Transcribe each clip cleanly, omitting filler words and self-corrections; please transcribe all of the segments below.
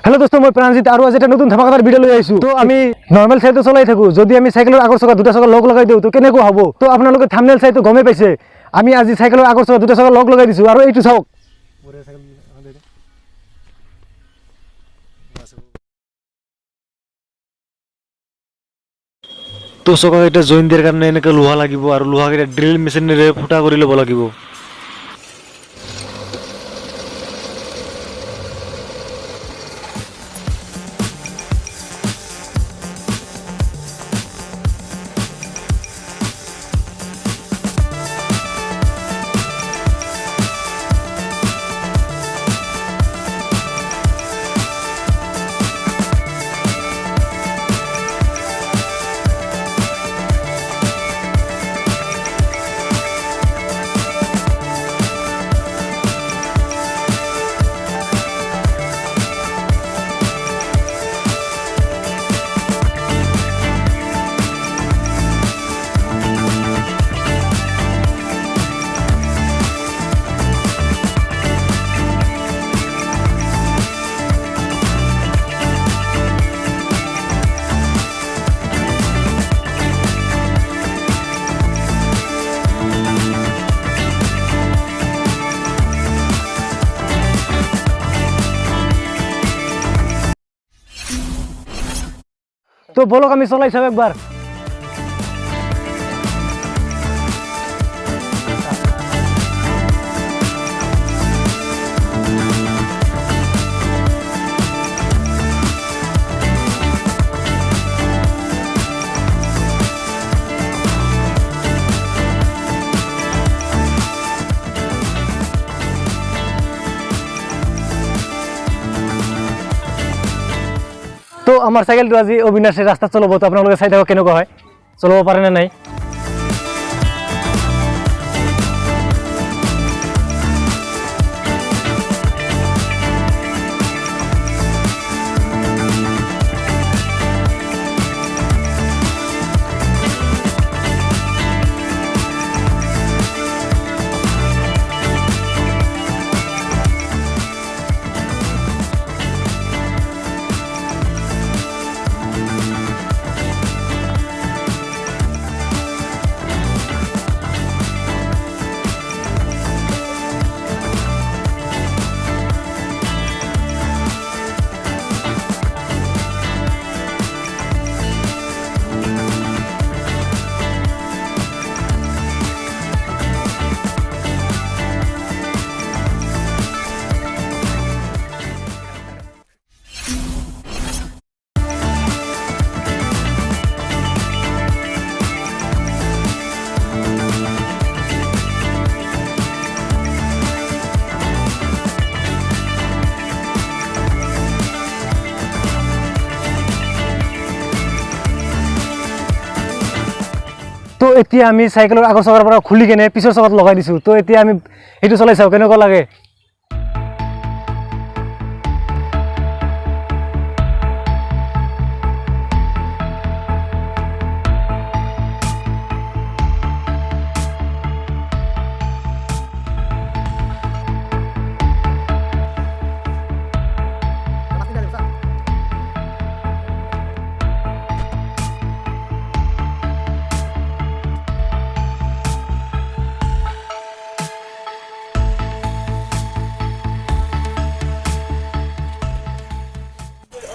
Hello दोस्तों मैं प्राणजित और आज एक नतून धमाकेदार भिडिओ লৈ आइছো। तो আমি নরমাল সাইডে চলাই থাকো, যদি আমি সাইকেলের আগৰ চকা দুটা চকা লগ লগাই দিও তো কেনেকৈ হ'ব। তো আপোনালোকে থাম্বনেল চাই তো গমে পাইছে আমি আজি সাইকেলের আগৰ চকা দুটা চকা লগ লগাই দিছো আৰু এইটো চাওক। তো চকা এটা জইন দিয়াৰ কাৰণে এনেকৈ লোহা লাগিব আৰু লোহা কেইটা ড্ৰিল মেচিনেৰে ফুটা কৰি ল'ব লাগিব। तो बोलो আমি চলাই চাও একবার। তো আমার সাইকেলটো আজি অবিনাশে রাস্তা চলাবো, তো আপনাদের চাই থাকো কেনেকুৱা হয়, চলাব পাৰে না নাই। তো এতিয়া আমি সাইকেলেৰ আগৰ চকাৰ পৰা খুলি কেনে পিছৰ চকাত লগাই দিছো। তো এতিয়া আমি এইটো চলাই চাও কেনেকুৱা লাগে।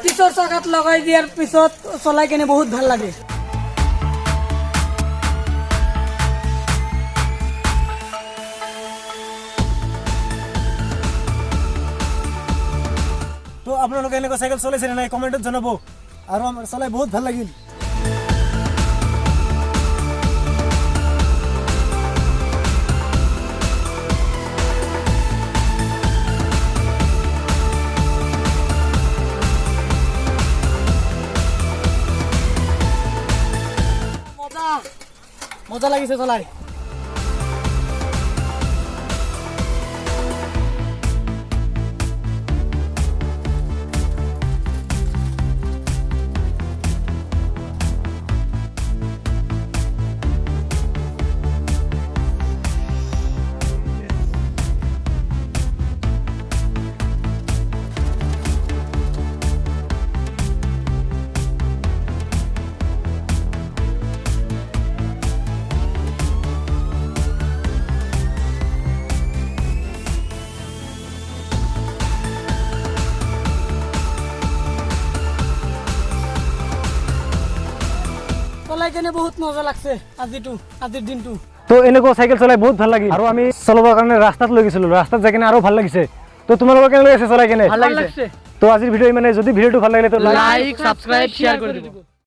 পিছৰ চকাত লগাই দিয়াৰ পিছত চলাই কেনে বহুত ভাল লাগে। তো আপোনালোকে এনেকুৱা সাইকেল চলাইছে নাই কমেন্টত জনাব, আৰু আমাৰ চলাই বহুত ভাল লাগিল। মজা লাগিছে চলাই। চলাই কেনে বহুত মজা লাগছে আজিৰ দিনটো। তো এনেকুৱা চাইকেল চলাই বহুত ভাল লাগিল আৰু আমি চলাবৰ কাৰণে ৰাস্তাত লৈ গৈছিলো, ৰাস্তাত যাই কিনে আৰু ভাল লাগিছে। তো তোমালোকৰ কেনে লাগিছে চলাই কেনে? ভাল লাগিছে। তো আজিৰ ভিডিঅ' মানে যদি ভিডিঅ'টো ভাল লাগিলে তো লাইক সাবস্ক্ৰাইব শেয়াৰ কৰে দিব।